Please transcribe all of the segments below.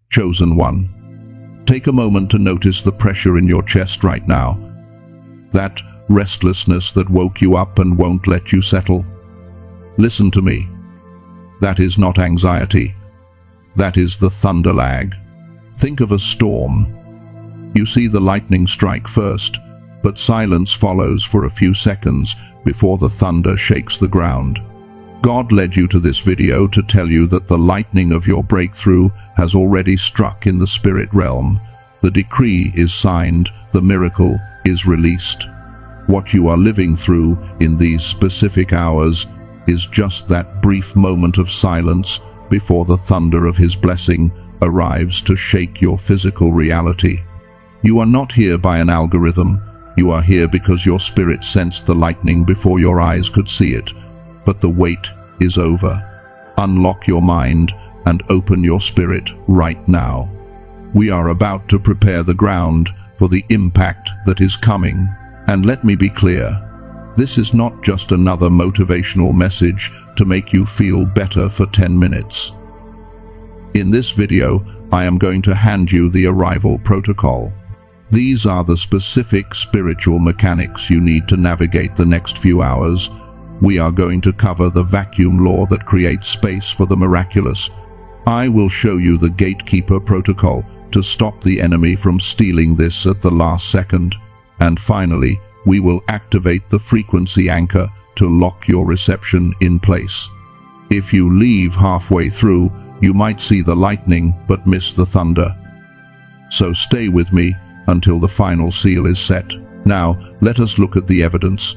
Chosen one, take a moment to notice the pressure in your chest right now. That restlessness that woke you up and won't let you settle. Listen to me. That is not anxiety. That is the thunder lag. Think of a storm. You see the lightning strike first, but silence follows for a few seconds before the thunder shakes the ground. God led you to this video to tell you that the lightning of your breakthrough has already struck in the spirit realm. The decree is signed, the miracle is released. What you are living through in these specific hours is just that brief moment of silence before the thunder of His blessing arrives to shake your physical reality. You are not here by an algorithm. You are here because your spirit sensed the lightning before your eyes could see it. But the wait is over. Unlock your mind and open your spirit right now. We are about to prepare the ground for the impact that is coming. And let me be clear, this is not just another motivational message to make you feel better for 10 minutes. In this video, I am going to hand you the arrival protocol. These are the specific spiritual mechanics you need to navigate the next few hours. We are going to cover the vacuum law that creates space for the miraculous. I will show you the gatekeeper protocol to stop the enemy from stealing this at the last second. And finally, we will activate the frequency anchor to lock your reception in place. If you leave halfway through, you might see the lightning but miss the thunder. So stay with me until the final seal is set. Now, let us look at the evidence.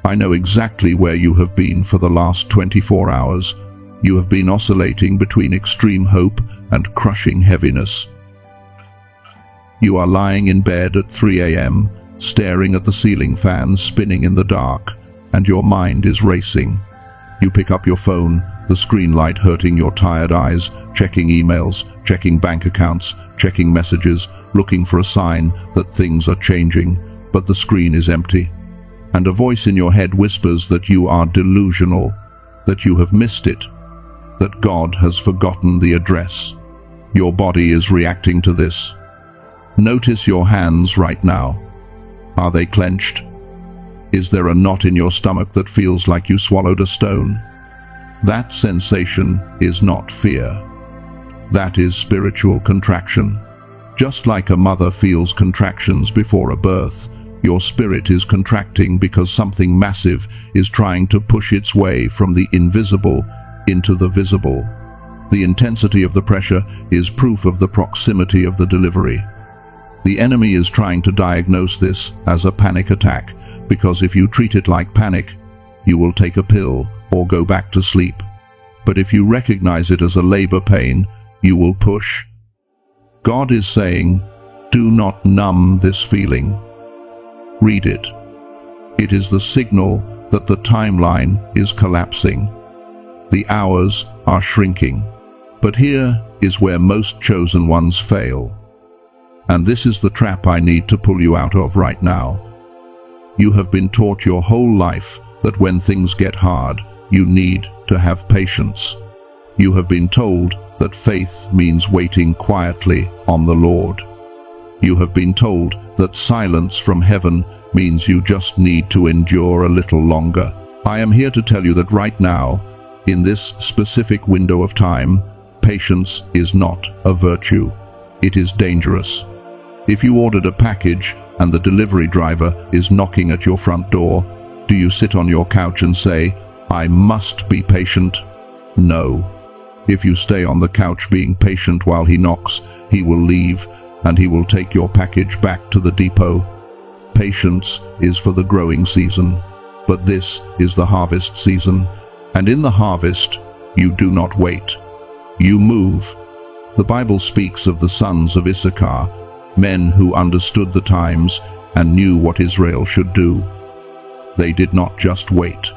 I know exactly where you have been for the last 24 hours. You have been oscillating between extreme hope and crushing heaviness. You are lying in bed at 3 a.m., staring at the ceiling fan spinning in the dark, and your mind is racing. You pick up your phone, the screen light hurting your tired eyes, checking emails, checking bank accounts, checking messages, looking for a sign that things are changing, but the screen is empty. And a voice in your head whispers that you are delusional, that you have missed it, that God has forgotten the address. Your body is reacting to this. Notice your hands right now. Are they clenched? Is there a knot in your stomach that feels like you swallowed a stone? That sensation is not fear. That is spiritual contraction. Just like a mother feels contractions before a birth, your spirit is contracting because something massive is trying to push its way from the invisible into the visible. The intensity of the pressure is proof of the proximity of the delivery. The enemy is trying to diagnose this as a panic attack, because if you treat it like panic, you will take a pill or go back to sleep. But if you recognize it as a labor pain, you will push. God is saying, do not numb this feeling. Read it. It is the signal that the timeline is collapsing. The hours are shrinking. But here is where most chosen ones fail. And this is the trap I need to pull you out of right now. You have been taught your whole life that when things get hard, you need to have patience. You have been told that faith means waiting quietly on the Lord. You have been told that silence from heaven means you just need to endure a little longer. I am here to tell you that right now, in this specific window of time, patience is not a virtue. It is dangerous. If you ordered a package and the delivery driver is knocking at your front door, do you sit on your couch and say, I must be patient? No. If you stay on the couch being patient while he knocks, he will leave and he will take your package back to the depot. Patience is for the growing season, but this is the harvest season. And in the harvest, you do not wait. You move. The Bible speaks of the sons of Issachar, men who understood the times and knew what Israel should do. They did not just wait.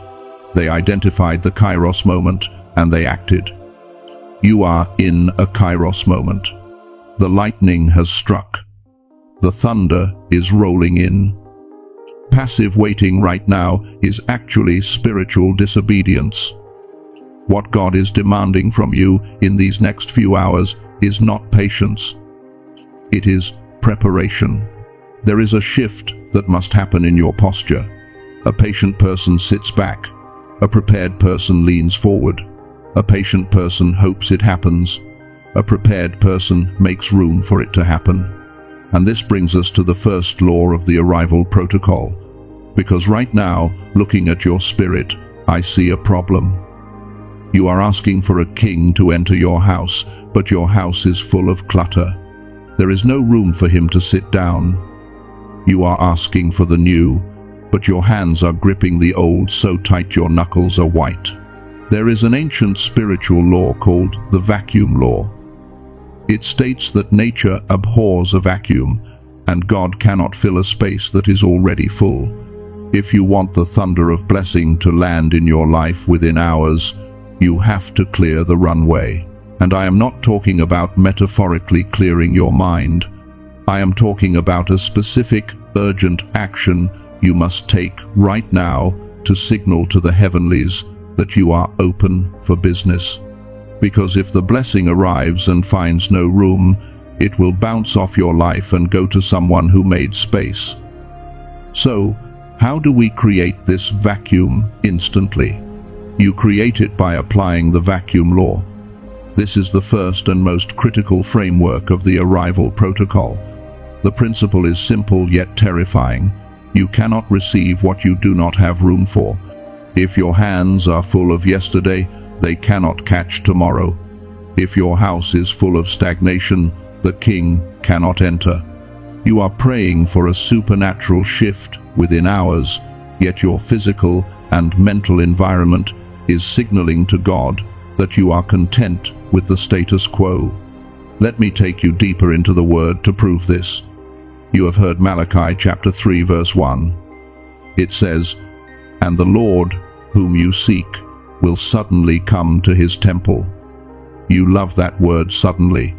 They identified the Kairos moment and they acted. You are in a Kairos moment. The lightning has struck. The thunder is rolling in. Passive waiting right now is actually spiritual disobedience. What God is demanding from you in these next few hours is not patience. It is preparation. There is a shift that must happen in your posture. A patient person sits back. A prepared person leans forward. A patient person hopes it happens. A prepared person makes room for it to happen. And this brings us to the first law of the arrival protocol. Because right now, looking at your spirit, I see a problem. You are asking for a king to enter your house, but your house is full of clutter. There is no room for him to sit down. You are asking for the new, but your hands are gripping the old so tight your knuckles are white. There is an ancient spiritual law called the vacuum law. It states that nature abhors a vacuum, and God cannot fill a space that is already full. If you want the thunder of blessing to land in your life within hours, you have to clear the runway. And I am not talking about metaphorically clearing your mind. I am talking about a specific, urgent action you must take right now to signal to the heavenlies that you are open for business. Because if the blessing arrives and finds no room, it will bounce off your life and go to someone who made space. So, how do we create this vacuum instantly? You create it by applying the vacuum law. This is the first and most critical framework of the arrival protocol. The principle is simple yet terrifying. You cannot receive what you do not have room for. If your hands are full of yesterday, they cannot catch tomorrow. If your house is full of stagnation, the king cannot enter. You are praying for a supernatural shift within hours, yet your physical and mental environment is signaling to God that you are content with the status quo. Let me take you deeper into the word to prove this. You have heard Malachi chapter 3 verse 1. It says, "And the Lord, whom you seek, will suddenly come to his temple." You love that word suddenly.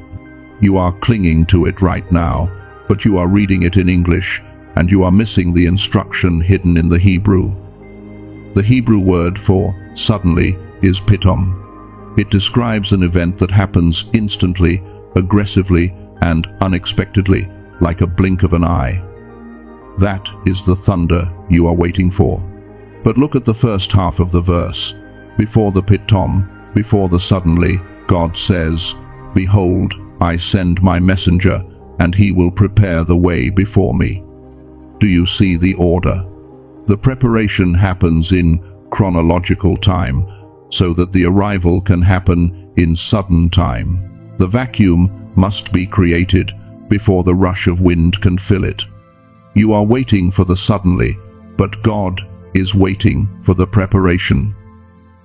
You are clinging to it right now, but you are reading it in English, and you are missing the instruction hidden in the Hebrew. The Hebrew word for suddenly is pitom. It describes an event that happens instantly, aggressively, and unexpectedly, like a blink of an eye. That is the thunder you are waiting for. But look at the first half of the verse. Before the pitom, before the suddenly, God says, "Behold, I send my messenger, and he will prepare the way before me." Do you see the order? The preparation happens in chronological time, so that the arrival can happen in sudden time. The vacuum must be created before the rush of wind can fill it. You are waiting for the suddenly, but God is waiting for the preparation.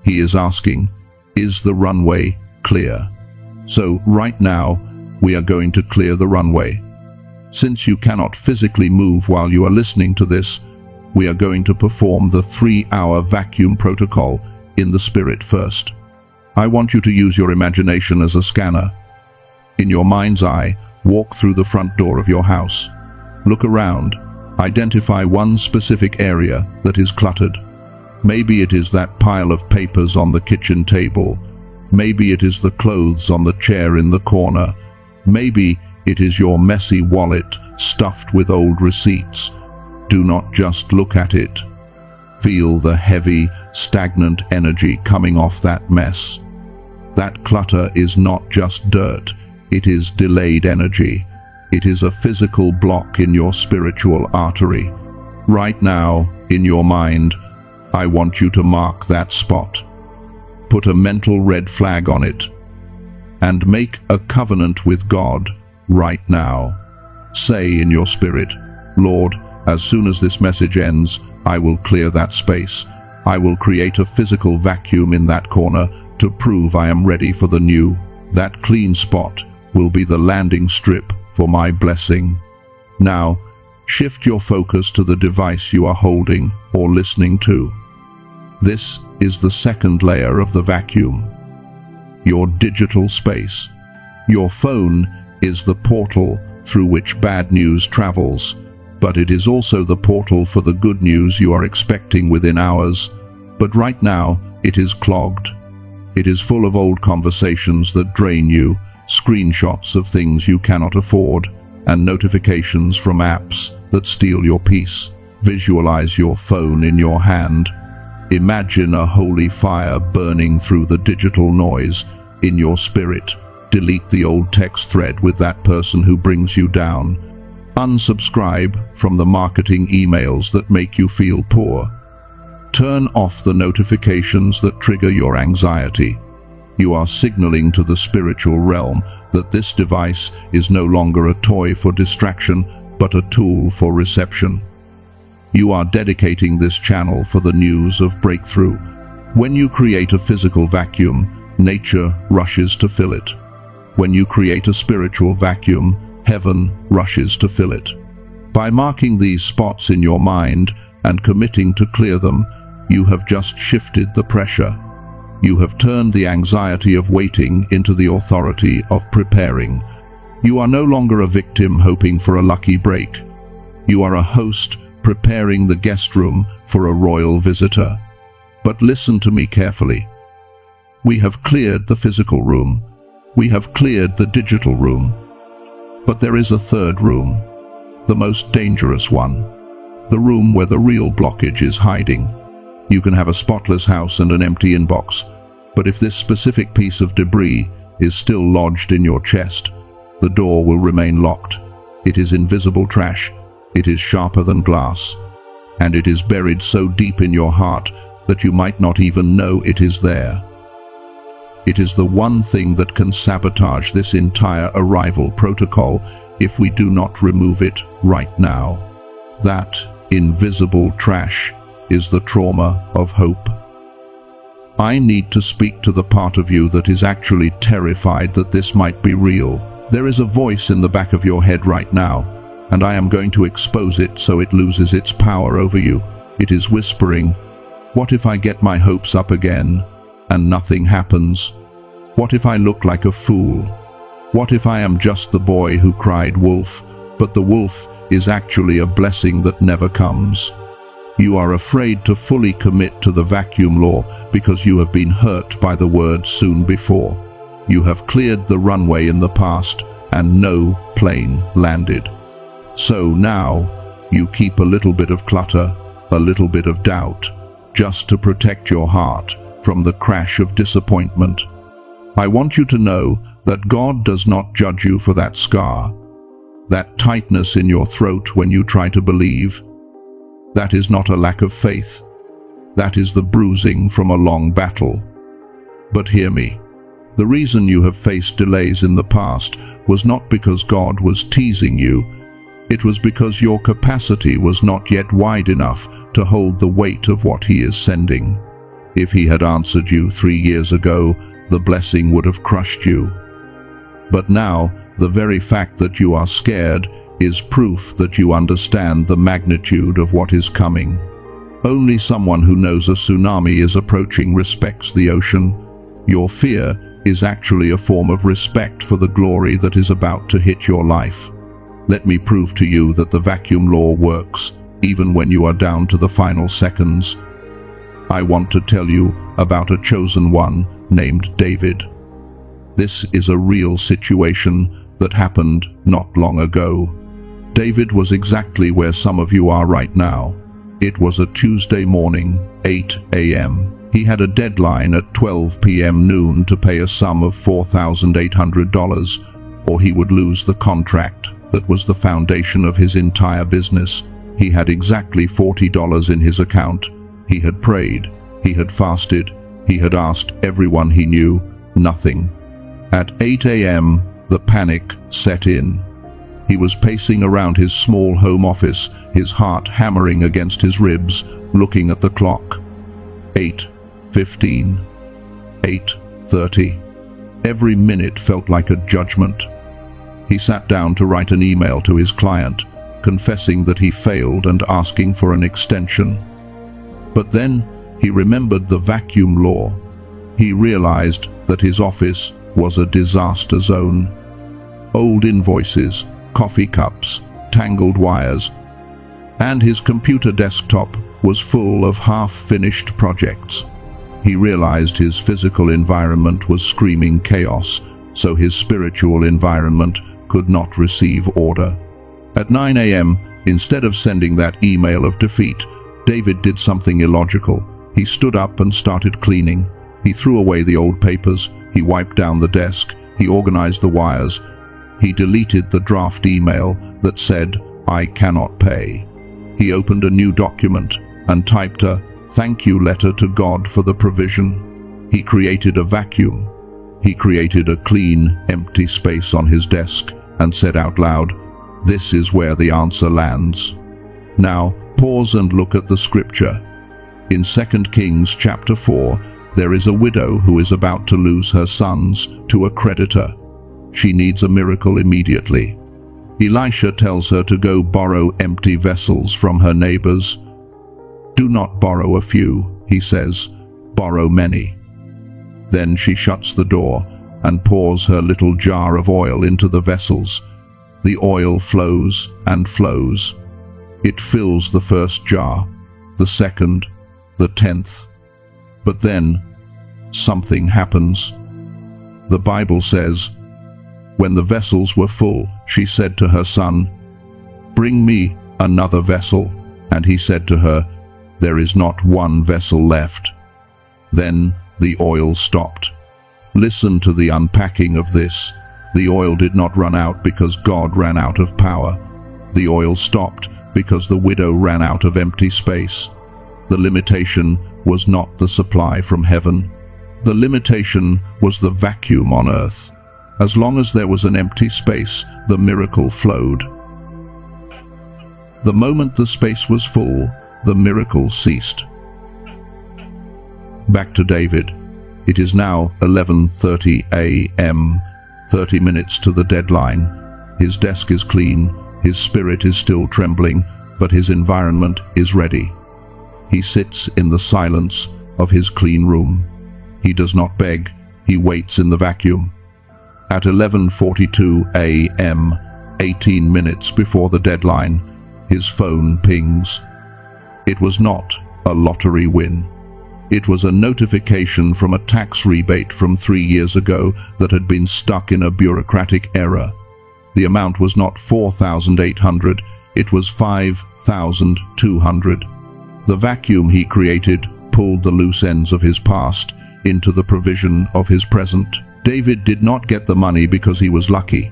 He is asking, is the runway clear? So right now, we are going to clear the runway. Since you cannot physically move while you are listening to this, we are going to perform the 3-hour vacuum protocol in the spirit first. I want you to use your imagination as a scanner. In your mind's eye, walk through the front door of your house. Look around. Identify one specific area that is cluttered. Maybe it is that pile of papers on the kitchen table. Maybe it is the clothes on the chair in the corner. Maybe it is your messy wallet stuffed with old receipts. Do not just look at it. Feel the heavy, stagnant energy coming off that mess. That clutter is not just dirt, it is delayed energy. It is a physical block in your spiritual artery. Right now, in your mind, I want you to mark that spot. Put a mental red flag on it, and make a covenant with God right now. Say in your spirit, "Lord, as soon as this message ends, I will clear that space. I will create a physical vacuum in that corner to prove I am ready for the new. That clean spot will be the landing strip for my blessing." Now, shift your focus to the device you are holding or listening to. This is the second layer of the vacuum. Your digital space. Your phone is the portal through which bad news travels, but it is also the portal for the good news you are expecting within hours. But right now, it is clogged. It is full of old conversations that drain you, screenshots of things you cannot afford, and notifications from apps that steal your peace. Visualize your phone in your hand. Imagine a holy fire burning through the digital noise in your spirit. Delete the old text thread with that person who brings you down. Unsubscribe from the marketing emails that make you feel poor. Turn off the notifications that trigger your anxiety. You are signaling to the spiritual realm that this device is no longer a toy for distraction, but a tool for reception. You are dedicating this channel for the news of breakthrough. When you create a physical vacuum, nature rushes to fill it. When you create a spiritual vacuum, heaven rushes to fill it. By marking these spots in your mind and committing to clear them, you have just shifted the pressure. You have turned the anxiety of waiting into the authority of preparing. You are no longer a victim hoping for a lucky break. You are a host preparing the guest room for a royal visitor. But listen to me carefully. We have cleared the physical room. We have cleared the digital room. But there is a third room, the most dangerous one, the room where the real blockage is hiding. You can have a spotless house and an empty inbox, but if this specific piece of debris is still lodged in your chest, the door will remain locked. It is invisible trash, it is sharper than glass, and it is buried so deep in your heart that you might not even know it is there. It is the one thing that can sabotage this entire arrival protocol if we do not remove it right now. That invisible trash is the trauma of hope. I need to speak to the part of you that is actually terrified that this might be real. There is a voice in the back of your head right now, and I am going to expose it so it loses its power over you. It is whispering, "What if I get my hopes up again and nothing happens? What if I look like a fool? What if I am just the boy who cried wolf, but the wolf is actually a blessing that never comes?" You are afraid to fully commit to the vacuum law because you have been hurt by the word soon before. You have cleared the runway in the past and no plane landed. So now you keep a little bit of clutter, a little bit of doubt, just to protect your heart from the crash of disappointment. I want you to know that God does not judge you for that scar, that tightness in your throat when you try to believe. That is not a lack of faith. That is the bruising from a long battle. But hear me. The reason you have faced delays in the past was not because God was teasing you. It was because your capacity was not yet wide enough to hold the weight of what He is sending. If He had answered you 3 years ago, the blessing would have crushed you. But now, the very fact that you are scared is proof that you understand the magnitude of what is coming. Only someone who knows a tsunami is approaching respects the ocean. Your fear is actually a form of respect for the glory that is about to hit your life. Let me prove to you that the vacuum law works, even when you are down to the final seconds. I want to tell you about a chosen one named David. This is a real situation that happened not long ago. David was exactly where some of you are right now. It was a Tuesday morning, 8 a.m. He had a deadline at 12 p.m. noon to pay a sum of $4,800, or he would lose the contract that was the foundation of his entire business. He had exactly $40 in his account. He had prayed, he had fasted, he had asked everyone he knew, nothing. At 8 a.m., the panic set in. He was pacing around his small home office, his heart hammering against his ribs, looking at the clock. 8:15. 8:30. Every minute felt like a judgment. He sat down to write an email to his client, confessing that he failed and asking for an extension. But then he remembered the vacuum law. He realized that his office was a disaster zone. Old invoices, coffee cups, tangled wires, and his computer desktop was full of half-finished projects. He realized his physical environment was screaming chaos, so his spiritual environment could not receive order. At 9 a.m., instead of sending that email of defeat, David did something illogical. He stood up and started cleaning. He threw away the old papers. He wiped down the desk. He organized the wires. He deleted the draft email that said, "I cannot pay." He opened a new document and typed a thank you letter to God for the provision. He created a vacuum. He created a clean, empty space on his desk and said out loud, "This is where the answer lands." Now, pause and look at the scripture. In 2 Kings chapter 4, there is a widow who is about to lose her sons to a creditor. She needs a miracle immediately. Elisha tells her to go borrow empty vessels from her neighbors. "Do not borrow a few," he says, "borrow many." Then she shuts the door and pours her little jar of oil into the vessels. The oil flows and flows. It fills the first jar, the second, the 10th. But then, something happens. The Bible says, when the vessels were full, she said to her son, "Bring me another vessel." And he said to her, "There is not one vessel left." Then the oil stopped. Listen to the unpacking of this. The oil did not run out because God ran out of power. The oil stopped because the widow ran out of empty space. The limitation was not the supply from heaven. The limitation was the vacuum on earth. As long as there was an empty space, the miracle flowed. The moment the space was full, the miracle ceased. Back to David. It is now 11:30 a.m., 30 minutes to the deadline. His desk is clean, his spirit is still trembling, but his environment is ready. He sits in the silence of his clean room. He does not beg, he waits in the vacuum. At 11:42 a.m., 18 minutes before the deadline, his phone pings. It was not a lottery win. It was a notification from a tax rebate from 3 years ago that had been stuck in a bureaucratic error. The amount was not $4,800, it was $5,200. The vacuum he created pulled the loose ends of his past into the provision of his present. David did not get the money because he was lucky.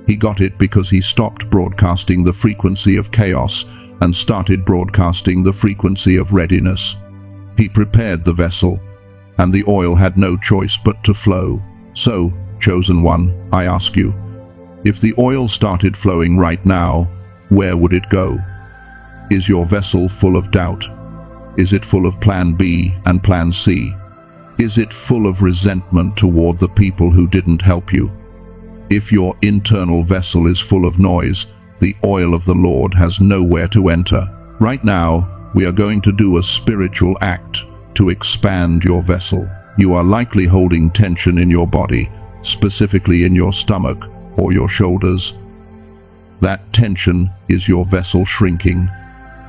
He got it because he stopped broadcasting the frequency of chaos and started broadcasting the frequency of readiness. He prepared the vessel, and the oil had no choice but to flow. So, chosen one, I ask you, if the oil started flowing right now, where would it go? Is your vessel full of doubt? Is it full of plan B and plan C? Is it full of resentment toward the people who didn't help you? If your internal vessel is full of noise, the oil of the Lord has nowhere to enter. Right now, we are going to do a spiritual act to expand your vessel. You are likely holding tension in your body, specifically in your stomach or your shoulders. That tension is your vessel shrinking.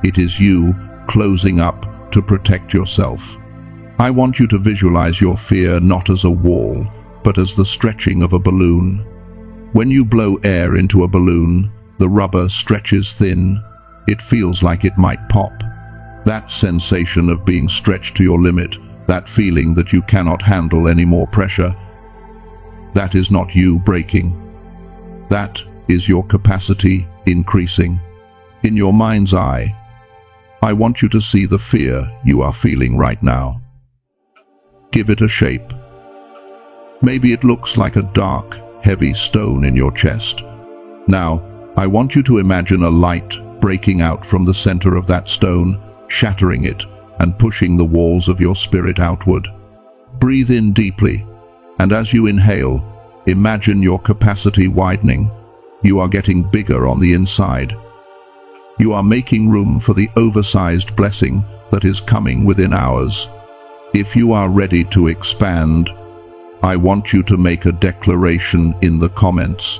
It is you closing up to protect yourself. I want you to visualize your fear not as a wall, but as the stretching of a balloon. When you blow air into a balloon, the rubber stretches thin. It feels like it might pop. That sensation of being stretched to your limit, that feeling that you cannot handle any more pressure, that is not you breaking. That is your capacity increasing. In your mind's eye, I want you to see the fear you are feeling right now. Give it a shape. Maybe it looks like a dark, heavy stone in your chest. Now, I want you to imagine a light breaking out from the center of that stone, shattering it and pushing the walls of your spirit outward. Breathe in deeply, and as you inhale, imagine your capacity widening. You are getting bigger on the inside. You are making room for the oversized blessing that is coming within hours. If you are ready to expand, I want you to make a declaration in the comments,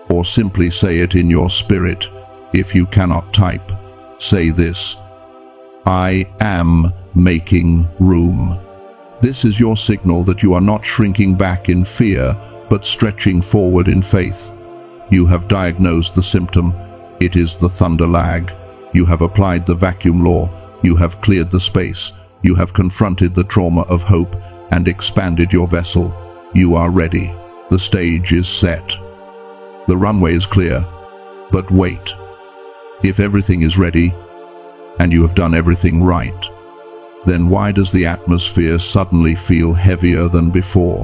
or simply say it in your spirit. If you cannot type, say this: I am making room. This is your signal that you are not shrinking back in fear, but stretching forward in faith. You have diagnosed the symptom. It is the thunder lag. You have applied the vacuum law. You have cleared the space. You have confronted the trauma of hope and expanded your vessel. You are ready. The stage is set. The runway is clear. But wait. If everything is ready, and you have done everything right, then why does the atmosphere suddenly feel heavier than before?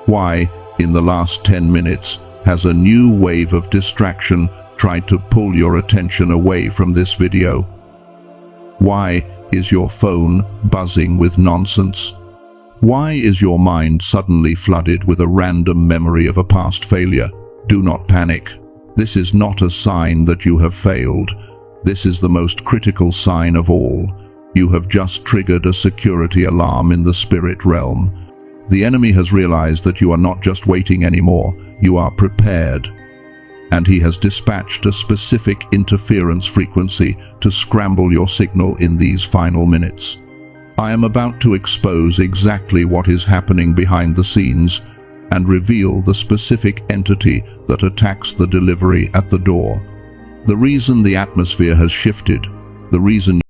Why, in the last 10 minutes, has a new wave of distraction tried to pull your attention away from this video? Why is your phone buzzing with nonsense? Why is your mind suddenly flooded with a random memory of a past failure? Do not panic. This is not a sign that you have failed. This is the most critical sign of all. You have just triggered a security alarm in the spirit realm. The enemy has realized that you are not just waiting anymore, you are prepared. And he has dispatched a specific interference frequency to scramble your signal in these final minutes. I am about to expose exactly what is happening behind the scenes and reveal the specific entity that attacks the delivery at the door. The reason the atmosphere has shifted, the reason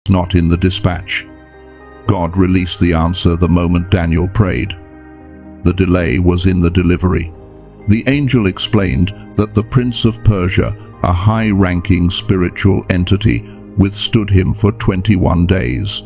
not in the dispatch. God released the answer the moment Daniel prayed. The delay was in the delivery. The angel explained that the Prince of Persia, a high-ranking spiritual entity, withstood him for 21 days.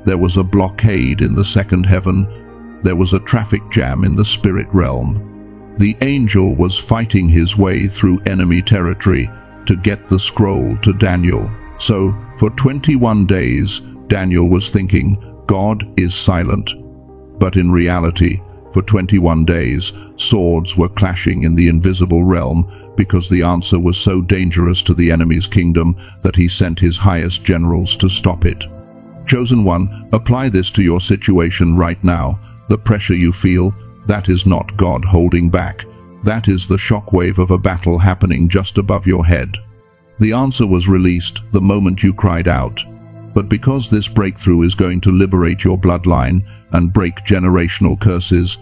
There was a blockade in the second heaven. There was a traffic jam in the spirit realm. The angel was fighting his way through enemy territory to get the scroll to Daniel. So, for 21 days, Daniel was thinking, God is silent. But in reality, for 21 days, swords were clashing in the invisible realm because the answer was so dangerous to the enemy's kingdom that he sent his highest generals to stop it. Chosen one, apply this to your situation right now. The pressure you feel, that is not God holding back. That is the shockwave of a battle happening just above your head. The answer was released the moment you cried out. But because this breakthrough is going to liberate your bloodline and break generational curses,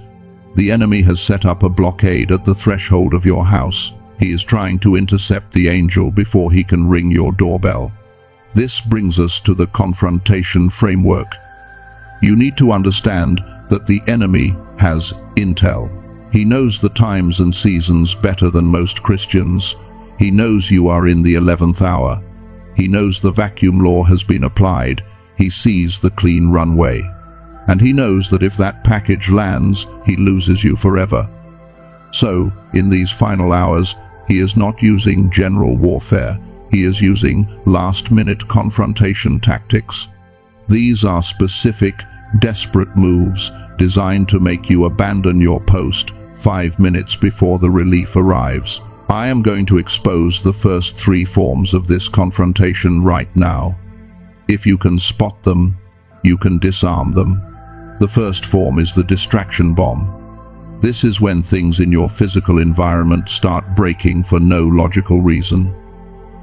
the enemy has set up a blockade at the threshold of your house. He is trying to intercept the angel before he can ring your doorbell. This brings us to the confrontation framework. You need to understand that the enemy has intel. He knows the times and seasons better than most Christians. He knows you are in the 11th hour. He knows the vacuum law has been applied. He sees the clean runway. And he knows that if that package lands, he loses you forever. So, in these final hours, he is not using general warfare. He is using last-minute confrontation tactics. These are specific, desperate moves designed to make you abandon your post 5 minutes before the relief arrives. I am going to expose the first 3 forms of this confrontation right now. If you can spot them, you can disarm them. The first form is the distraction bomb. This is when things in your physical environment start breaking for no logical reason.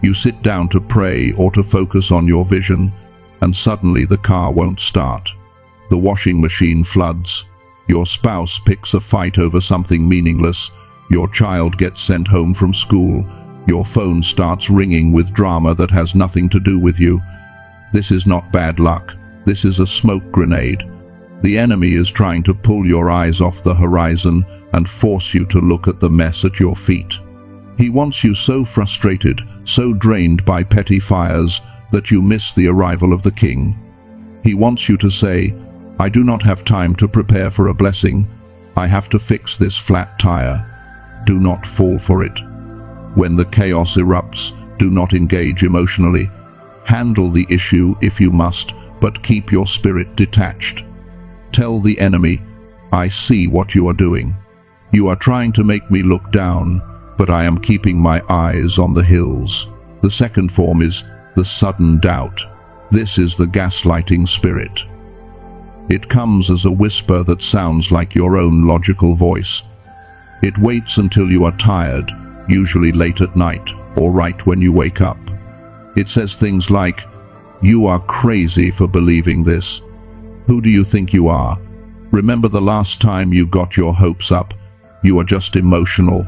You sit down to pray or to focus on your vision, and suddenly the car won't start. The washing machine floods. Your spouse picks a fight over something meaningless. Your child gets sent home from school. Your phone starts ringing with drama that has nothing to do with you. This is not bad luck. This is a smoke grenade. The enemy is trying to pull your eyes off the horizon and force you to look at the mess at your feet. He wants you so frustrated, so drained by petty fires, that you miss the arrival of the king. He wants you to say, "I do not have time to prepare for a blessing. I have to fix this flat tire." Do not fall for it. When the chaos erupts, do not engage emotionally. Handle the issue if you must, but keep your spirit detached. Tell the enemy, "I see what you are doing. You are trying to make me look down, but I am keeping my eyes on the hills." The second form is the sudden doubt. This is the gaslighting spirit. It comes as a whisper that sounds like your own logical voice. It waits until you are tired, usually late at night or right when you wake up. It says things like, "You are crazy for believing this. Who do you think you are? Remember the last time you got your hopes up? You are just emotional.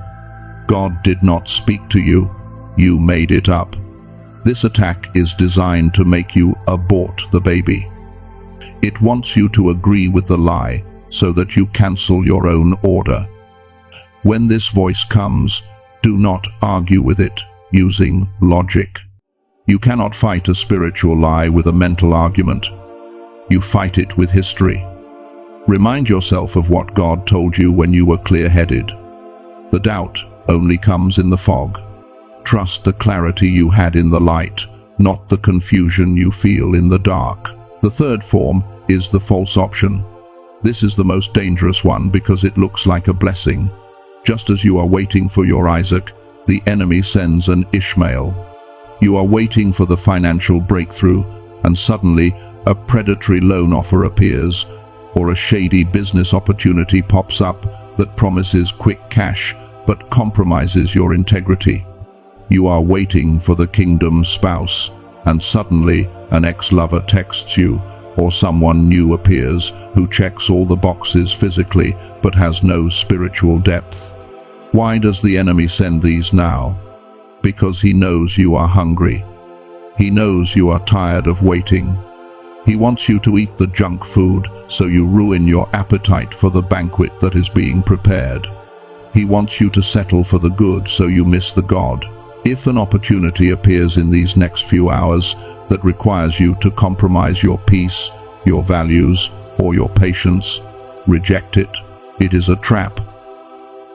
God did not speak to you. You made it up." This attack is designed to make you abort the baby. It wants you to agree with the lie so that you cancel your own order. When this voice comes, do not argue with it using logic. You cannot fight a spiritual lie with a mental argument. You fight it with history. Remind yourself of what God told you when you were clear-headed. The doubt only comes in the fog. Trust the clarity you had in the light, not the confusion you feel in the dark. The third form is the false option. This is the most dangerous one because it looks like a blessing. Just as you are waiting for your Isaac, the enemy sends an Ishmael. You are waiting for the financial breakthrough, and suddenly a predatory loan offer appears, or a shady business opportunity pops up that promises quick cash but compromises your integrity. You are waiting for the kingdom spouse, and suddenly an ex-lover texts you, or someone new appears who checks all the boxes physically but has no spiritual depth. Why does the enemy send these now? Because he knows you are hungry. He knows you are tired of waiting. He wants you to eat the junk food so you ruin your appetite for the banquet that is being prepared. He wants you to settle for the good so you miss the God. If an opportunity appears in these next few hours that requires you to compromise your peace, your values, or your patience, reject it. It is a trap.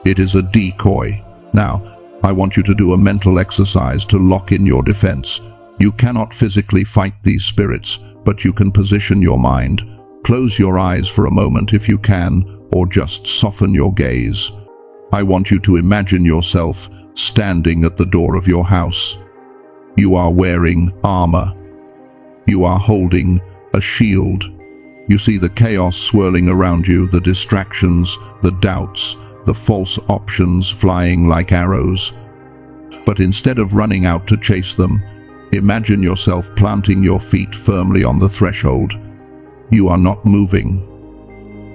It is a decoy. Now, I want you to do a mental exercise to lock in your defense. You cannot physically fight these spirits, but you can position your mind. Close your eyes for a moment if you can, or just soften your gaze. I want you to imagine yourself standing at the door of your house. You are wearing armor. You are holding a shield. You see the chaos swirling around you, the distractions, the doubts, the false options flying like arrows. But instead of running out to chase them, imagine yourself planting your feet firmly on the threshold. You are not moving.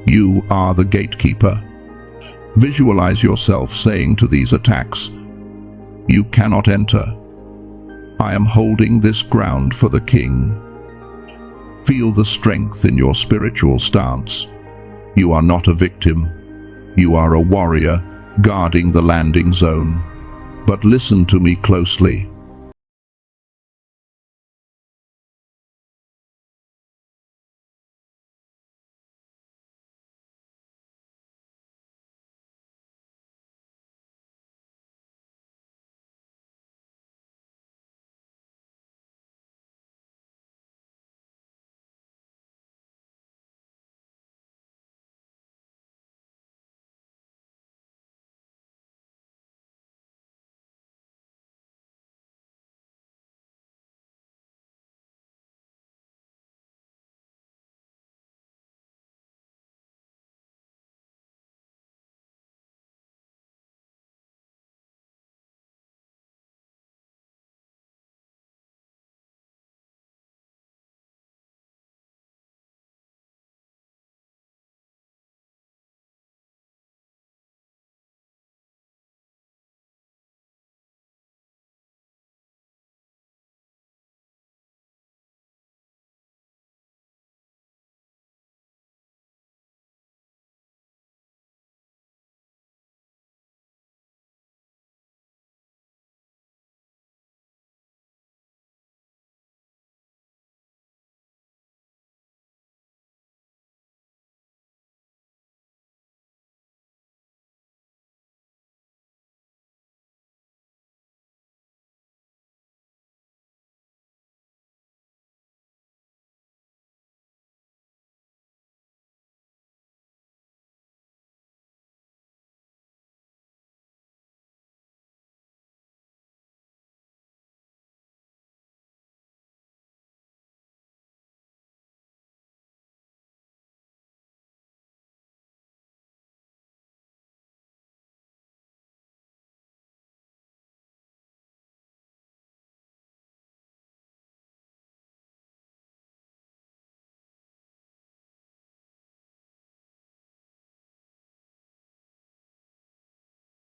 You are the gatekeeper. Visualize yourself saying to these attacks, "You cannot enter. I am holding this ground for the king." Feel the strength in your spiritual stance. You are not a victim. You are a warrior guarding the landing zone. But listen to me closely.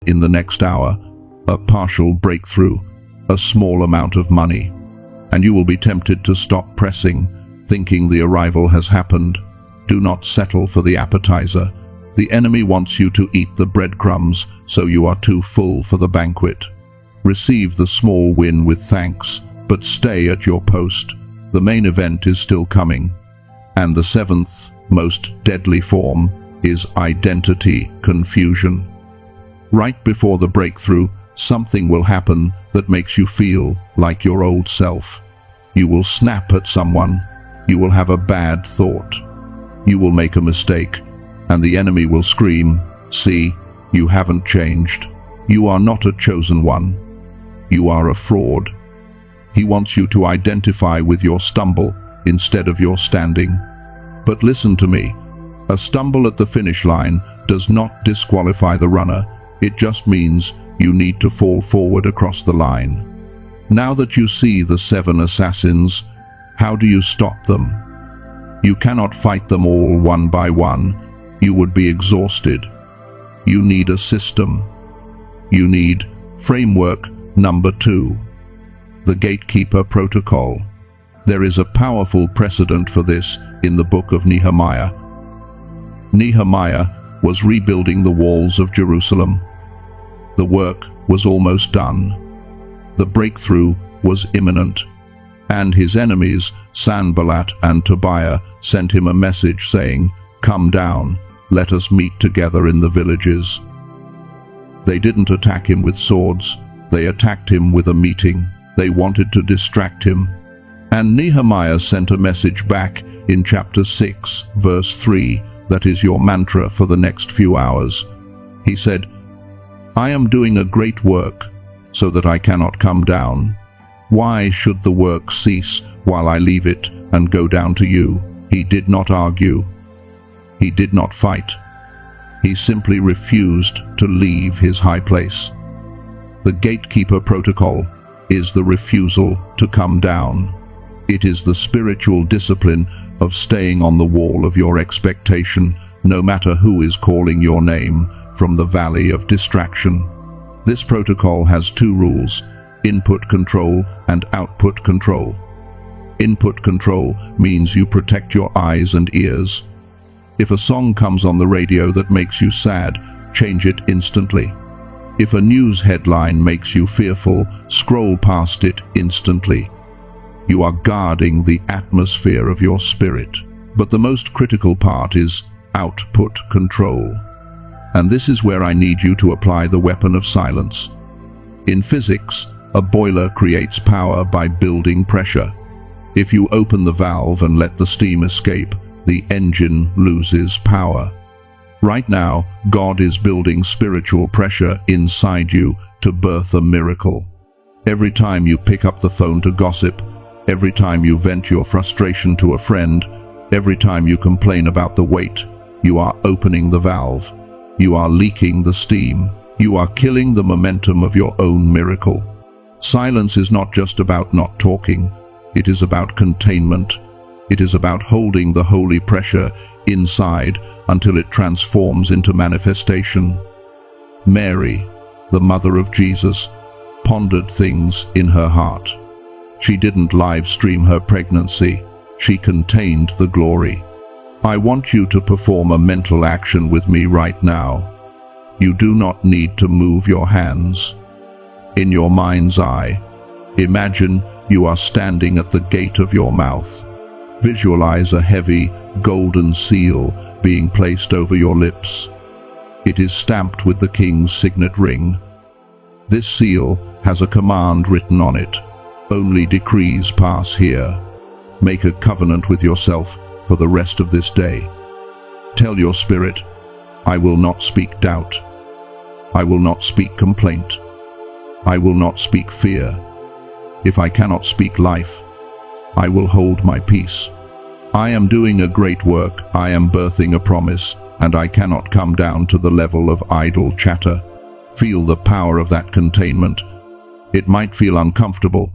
In the next hour, a partial breakthrough, a small amount of money, and you will be tempted to stop pressing, thinking the arrival has happened. Do not settle for the appetizer. The enemy wants you to eat the breadcrumbs, so you are too full for the banquet. Receive the small win with thanks, but stay at your post. The main event is still coming. And the seventh, most deadly form, is identity confusion. Right before the breakthrough, something will happen that makes you feel like your old self. You will snap at someone. You will have a bad thought. You will make a mistake, and the enemy will scream, "See, you haven't changed. You are not a chosen one. You are a fraud." He wants you to identify with your stumble instead of your standing. But listen to me. A stumble at the finish line does not disqualify the runner. It just means you need to fall forward across the line. Now that you see the 7 assassins, how do you stop them? You cannot fight them all one by one. You would be exhausted. You need a system. You need framework number 2. The Gatekeeper Protocol. There is a powerful precedent for this in the book of Nehemiah. Nehemiah was rebuilding the walls of Jerusalem. The work was almost done. The breakthrough was imminent, and his enemies, Sanballat and Tobiah, sent him a message saying, "Come down, let us meet together in the villages." They didn't attack him with swords, they attacked him with a meeting. They wanted to distract him. And Nehemiah sent a message back in chapter 6, verse 3, that is your mantra for the next few hours. He said, "I am doing a great work, so that I cannot come down. Why should the work cease while I leave it and go down to you?" He did not argue. He did not fight. He simply refused to leave his high place. The Gatekeeper Protocol is the refusal to come down. It is the spiritual discipline of staying on the wall of your expectation, no matter who is calling your name from the valley of distraction. This protocol has 2 rules: input control and output control. Input control means you protect your eyes and ears. If a song comes on the radio that makes you sad, change it instantly. If a news headline makes you fearful, scroll past it instantly. You are guarding the atmosphere of your spirit. But the most critical part is output control. And this is where I need you to apply the weapon of silence. In physics, a boiler creates power by building pressure. If you open the valve and let the steam escape, the engine loses power. Right now, God is building spiritual pressure inside you to birth a miracle. Every time you pick up the phone to gossip, every time you vent your frustration to a friend, every time you complain about the weight, you are opening the valve. You are leaking the steam. You are killing the momentum of your own miracle. Silence is not just about not talking. It is about containment. It is about holding the holy pressure inside until it transforms into manifestation. Mary, the mother of Jesus, pondered things in her heart. She didn't live stream her pregnancy. She contained the glory. I want you to perform a mental action with me right now. You do not need to move your hands. In your mind's eye, imagine you are standing at the gate of your mouth. Visualize a heavy, golden seal being placed over your lips. It is stamped with the king's signet ring. This seal has a command written on it. Only decrees pass here. Make a covenant with yourself for the rest of this day. Tell your spirit, I will not speak doubt. I will not speak complaint. I will not speak fear. If I cannot speak life, I will hold my peace. I am doing a great work, I am birthing a promise, and I cannot come down to the level of idle chatter. Feel the power of that containment. It might feel uncomfortable,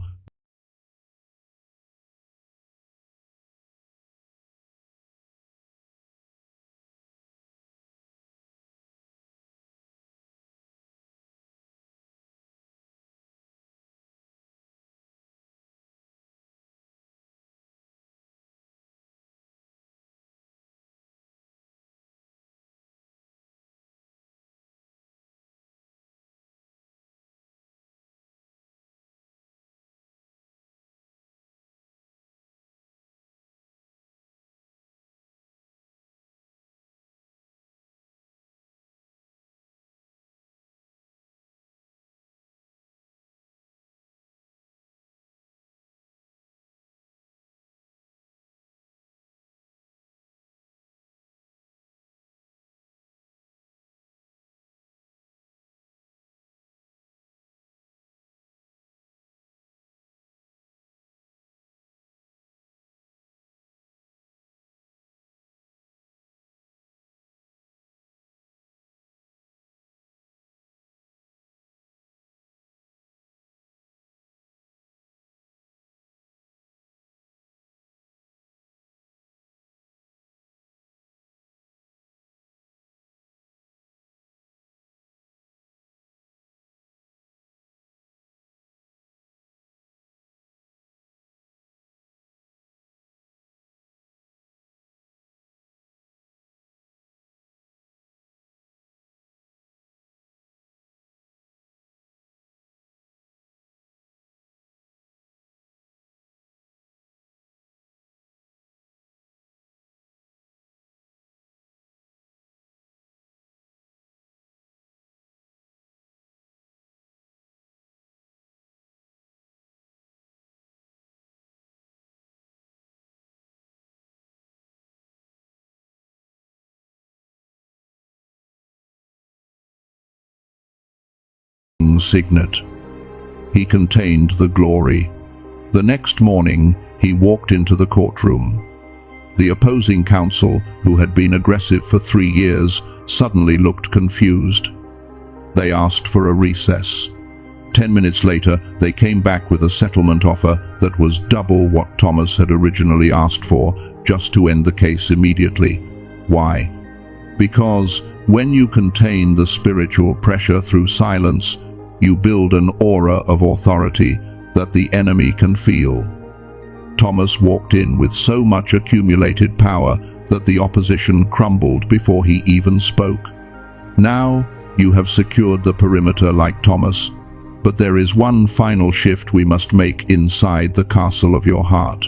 signet. He contained the glory. The next morning, he walked into the courtroom. The opposing counsel, who had been aggressive for 3 years, suddenly looked confused. They asked for a recess. 10 minutes later, they came back with a settlement offer that was double what Thomas had originally asked for, just to end the case immediately. Why? Because when you contain the spiritual pressure through silence, you build an aura of authority that the enemy can feel. Thomas walked in with so much accumulated power that the opposition crumbled before he even spoke. Now you have secured the perimeter like Thomas, but there is one final shift we must make inside the castle of your heart.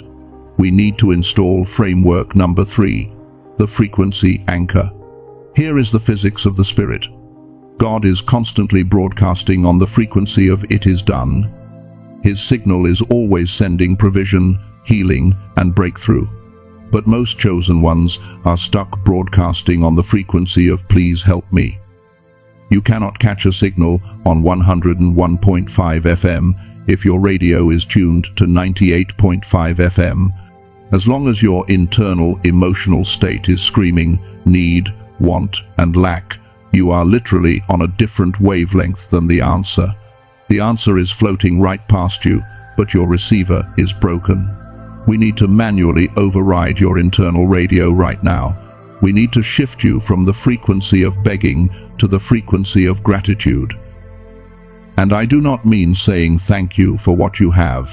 We need to install framework number 3, the frequency anchor. Here is the physics of the spirit. God is constantly broadcasting on the frequency of "it is done." His signal is always sending provision, healing, and breakthrough. But most chosen ones are stuck broadcasting on the frequency of "please help me." You cannot catch a signal on 101.5 FM if your radio is tuned to 98.5 FM. As long as your internal emotional state is screaming need, want, and lack, you are literally on a different wavelength than the answer. The answer is floating right past you, but your receiver is broken. We need to manually override your internal radio right now. We need to shift you from the frequency of begging to the frequency of gratitude. And I do not mean saying thank you for what you have.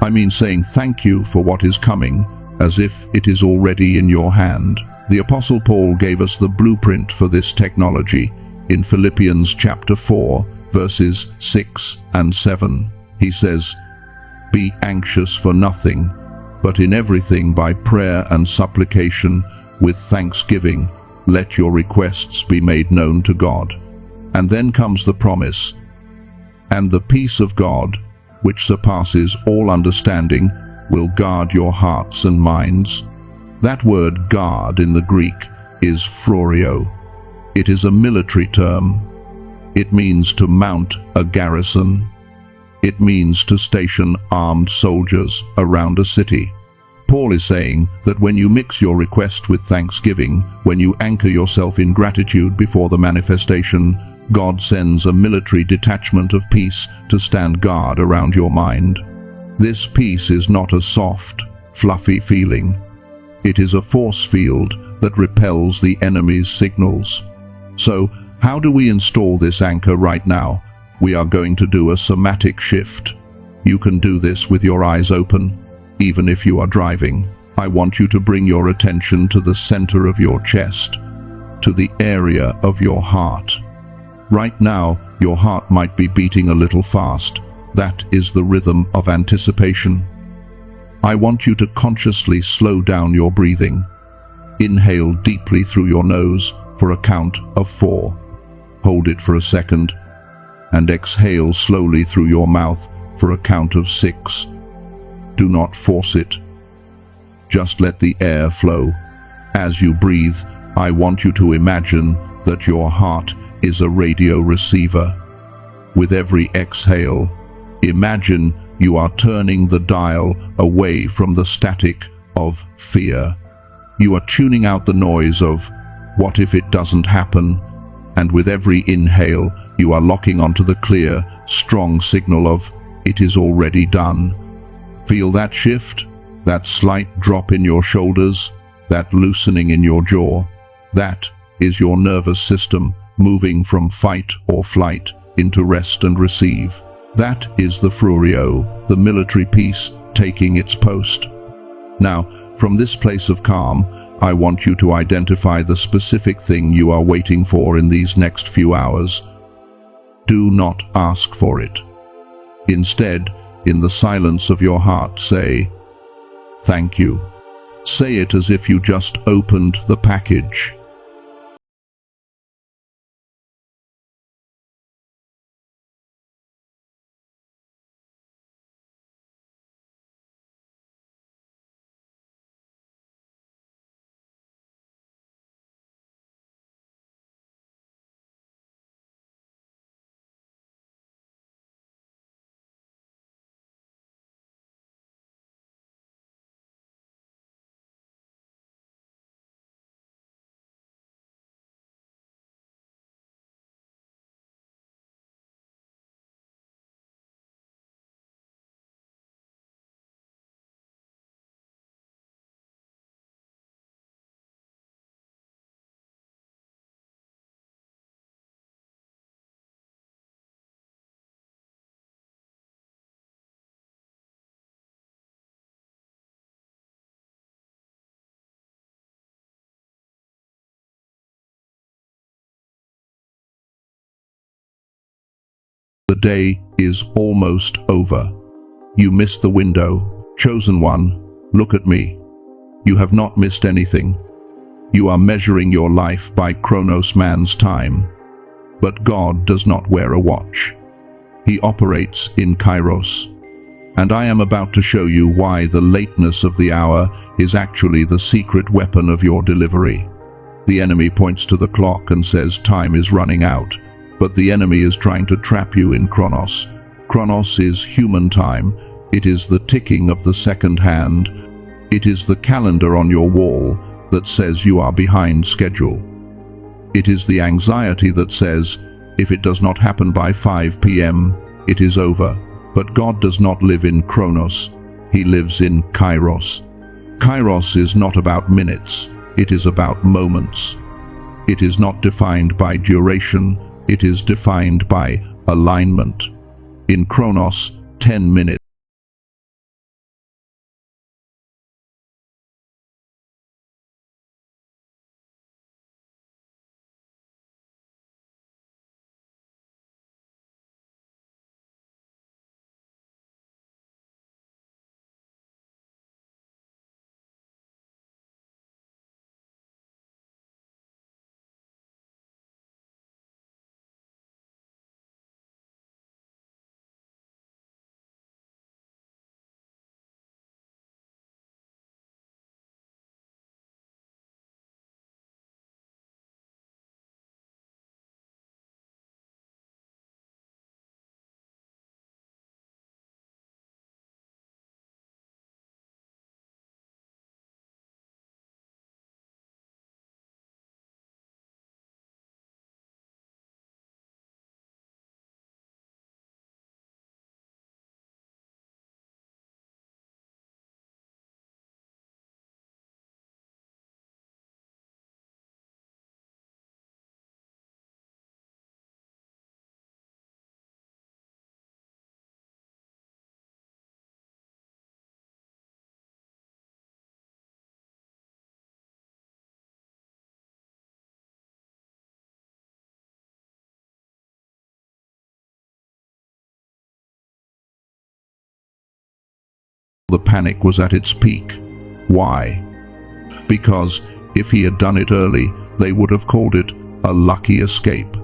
I mean saying thank you for what is coming, as if it is already in your hand. The Apostle Paul gave us the blueprint for this technology in Philippians chapter 4, verses 6 and 7. He says, "Be anxious for nothing, but in everything by prayer and supplication, with thanksgiving, let your requests be made known to God." And then comes the promise, "And the peace of God, which surpasses all understanding, will guard your hearts and minds." That word guard in the Greek is phrorio. It is a military term. It means to mount a garrison. It means to station armed soldiers around a city. Paul is saying that when you mix your request with thanksgiving, when you anchor yourself in gratitude before the manifestation, God sends a military detachment of peace to stand guard around your mind. This peace is not a soft, fluffy feeling. It is a force field that repels the enemy's signals. So, how do we install this anchor right now? We are going to do a somatic shift. You can do this with your eyes open, even if you are driving. I want you to bring your attention to the center of your chest, to the area of your heart. Right now, your heart might be beating a little fast. That is the rhythm of anticipation. I want you to consciously slow down your breathing. Inhale deeply through your nose for a count of 4. Hold it for a second, and exhale slowly through your mouth for a count of 6. Do not force it. Just let the air flow. As you breathe, I want you to imagine that your heart is a radio receiver. With every exhale, imagine you are turning the dial away from the static of fear. You are tuning out the noise of "what if it doesn't happen?" And with every inhale, you are locking onto the clear, strong signal of "it is already done." Feel that shift? That slight drop in your shoulders? That loosening in your jaw? That is your nervous system moving from fight or flight into rest and receive. That is the phrorio, the military peace, taking its post. Now, from this place of calm, I want you to identify the specific thing you are waiting for in these next few hours. Do not ask for it. Instead, in the silence of your heart, say, "Thank you." Say it as if you just opened the package. The day is almost over. You missed the window. Chosen one, look at me. You have not missed anything. You are measuring your life by Chronos man's time. But God does not wear a watch. He operates in Kairos. And I am about to show you why the lateness of the hour is actually the secret weapon of your delivery. The enemy points to the clock and says time is running out, but the enemy is trying to trap you in Chronos. Chronos is human time. It is the ticking of the second hand. It is the calendar on your wall that says you are behind schedule. It is the anxiety that says, if it does not happen by 5 p.m., it is over. But God does not live in Chronos. He lives in Kairos. Kairos is not about minutes. It is about moments. It is not defined by duration. It is defined by alignment. In Chronos, 10 minutes. The panic was at its peak. Why? Because if he had done it early, they would have called it a lucky escape.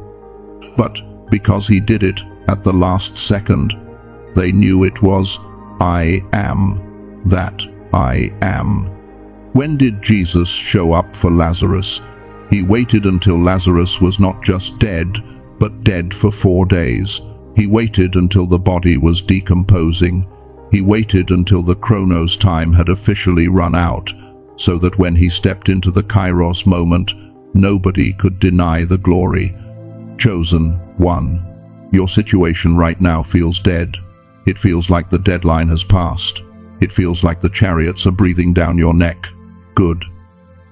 But because he did it at the last second, they knew it was I am that I am. When did Jesus show up for Lazarus? He waited until Lazarus was not just dead, but dead for 4 days. He waited until the body was decomposing. He waited until the Chronos time had officially run out, so that when he stepped into the Kairos moment, nobody could deny the glory. Chosen one, your situation right now feels dead. It feels like the deadline has passed. It feels like the chariots are breathing down your neck. Good.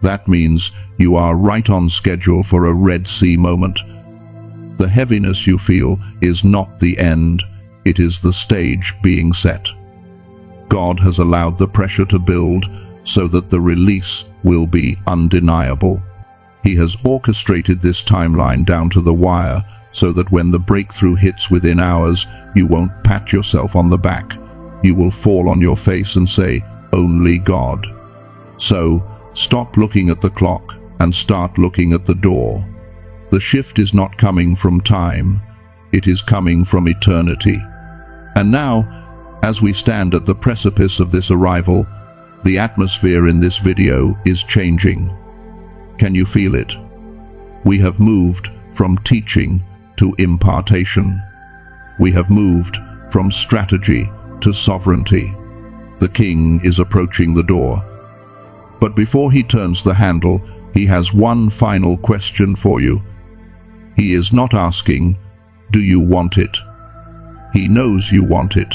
That means you are right on schedule for a Red Sea moment. The heaviness you feel is not the end. It is the stage being set. God has allowed the pressure to build so that the release will be undeniable. He has orchestrated this timeline down to the wire so that when the breakthrough hits within hours, you won't pat yourself on the back. You will fall on your face and say, "Only God." So, stop looking at the clock and start looking at the door. The shift is not coming from time. It is coming from eternity. And now, as we stand at the precipice of this arrival, the atmosphere in this video is changing. Can you feel it? We have moved from teaching to impartation. We have moved from strategy to sovereignty. The king is approaching the door. But before he turns the handle, he has one final question for you. He is not asking, "Do you want it?" He knows you want it.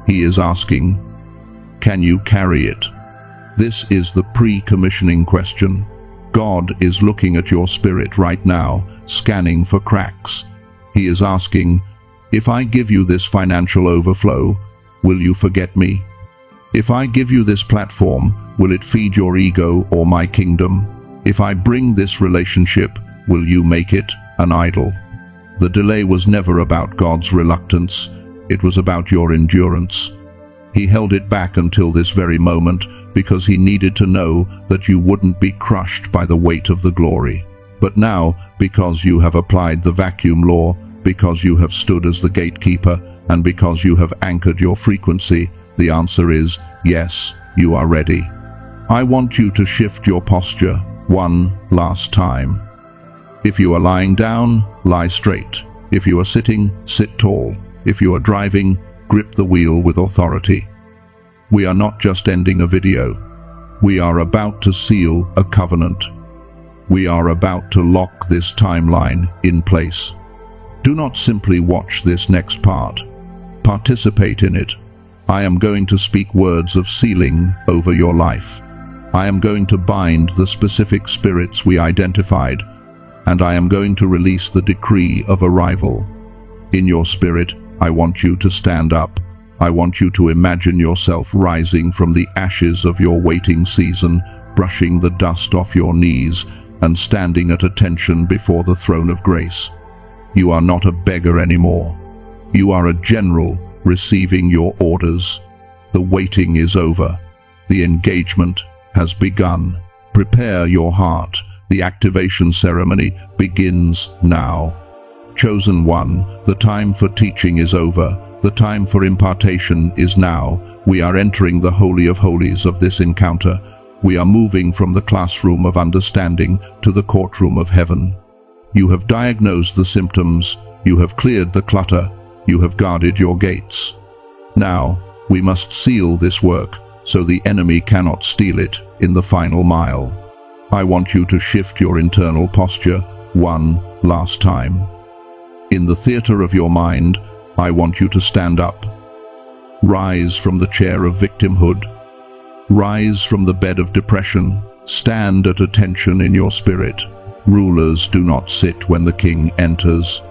He is asking, "Can you carry it?" This is the pre-commissioning question. God is looking at your spirit right now, scanning for cracks. He is asking, "If I give you this financial overflow, will you forget me? If I give you this platform, will it feed your ego or my kingdom? If I bring this relationship, will you make it an idol?" The delay was never about God's reluctance, it was about your endurance. He held it back until this very moment because he needed to know that you wouldn't be crushed by the weight of the glory. But now, because you have applied the vacuum law, because you have stood as the gatekeeper, and because you have anchored your frequency, the answer is yes, you are ready. I want you to shift your posture one last time. If you are lying down, lie straight. If you are sitting, sit tall. If you are driving, grip the wheel with authority. We are not just ending a video. We are about to seal a covenant. We are about to lock this timeline in place. Do not simply watch this next part. Participate in it. I am going to speak words of sealing over your life. I am going to bind the specific spirits we identified, and I am going to release the decree of arrival. In your spirit, I want you to stand up. I want you to imagine yourself rising from the ashes of your waiting season, brushing the dust off your knees, and standing at attention before the throne of grace. You are not a beggar anymore. You are a general receiving your orders. The waiting is over. The engagement has begun. Prepare your heart. The activation ceremony begins now. Chosen one, the time for teaching is over. The time for impartation is now. We are entering the Holy of Holies of this encounter. We are moving from the classroom of understanding to the courtroom of heaven. You have diagnosed the symptoms. You have cleared the clutter. You have guarded your gates. Now, we must seal this work so the enemy cannot steal it in the final mile. I want you to shift your internal posture one last time. In the theater of your mind, I want you to stand up. Rise from the chair of victimhood. Rise from the bed of depression. Stand at attention in your spirit. Rulers do not sit when the king enters.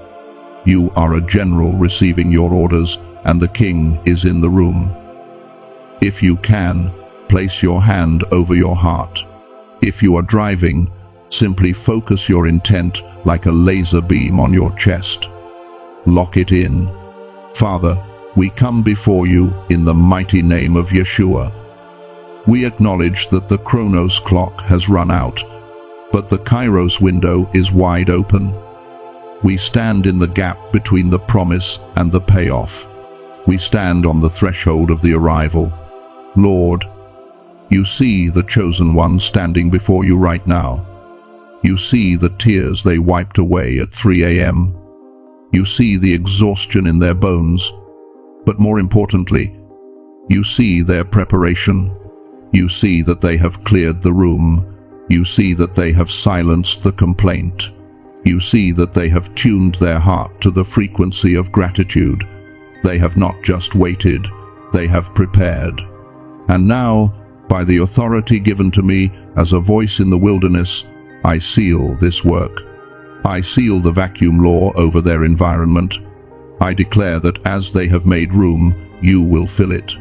You are a general receiving your orders, and the king is in the room. If you can, place your hand over your heart. If you are driving, simply focus your intent like a laser beam on your chest. Lock it in. Father, we come before you in the mighty name of Yeshua. We acknowledge that the Chronos clock has run out, but the Kairos window is wide open. We stand in the gap between the promise and the payoff. We stand on the threshold of the arrival. Lord, you see the chosen one standing before you right now. You see the tears they wiped away at 3 a.m. You see the exhaustion in their bones. But more importantly, you see their preparation. You see that they have cleared the room. You see that they have silenced the complaint. You see that they have tuned their heart to the frequency of gratitude. They have not just waited, they have prepared. And now, by the authority given to me as a voice in the wilderness, I seal this work. I seal the vacuum law over their environment. I declare that as they have made room, you will fill it.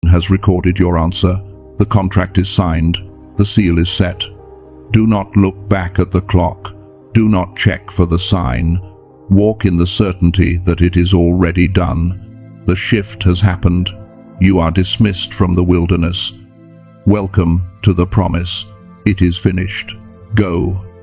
has recorded your answer. The contract is signed. The seal is set. Do not look back at the clock. Do not check for the sign. Walk in the certainty that it is already done. The shift has happened. You are dismissed from the wilderness. Welcome to the promise. It is finished. Go.